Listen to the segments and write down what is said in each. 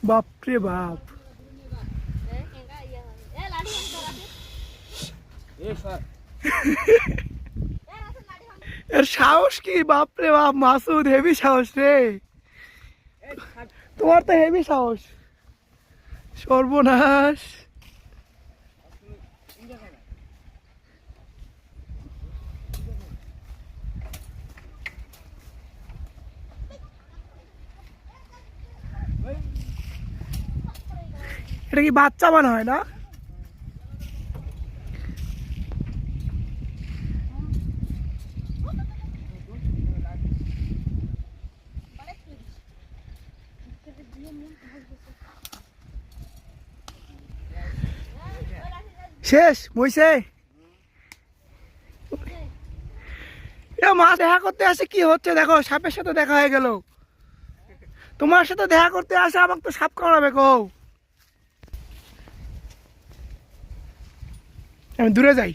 বাপ রে বাপ, এর সাহস কি! বাপ রে বাপ, মাসুদ হেভি সাহস রে, তোমার তো হেভি সাহস। সর্বনাশ! এটা কি বাচ্চা মনে হয় না? শেষ মইছে। মাছ দেখা করতে আসে কি হচ্ছে দেখো, সাপের সাথে দেখা হয়ে গেল। তোমার সাথে দেখা করতে আসে, আমাকে তো সাপ কামড়াবে কও। আমি দূরে যাই,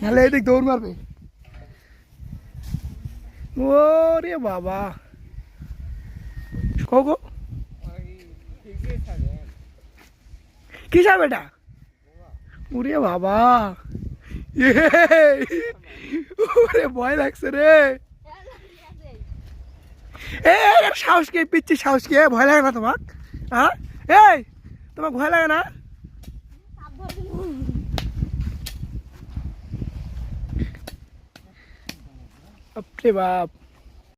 নাহলে এদিক দৌড় মারবে। ওরে বাবা, কো কি সাপ এটা? ওরে বাবা, ওরে ভয় লাগছে রে। সাহস কে পিচ্ছি, সাহস কে! ভয় লাগে না তোমাক? হ্যাঁ, এই তোমার ভয় লাগে না? বাপ রে বাপ।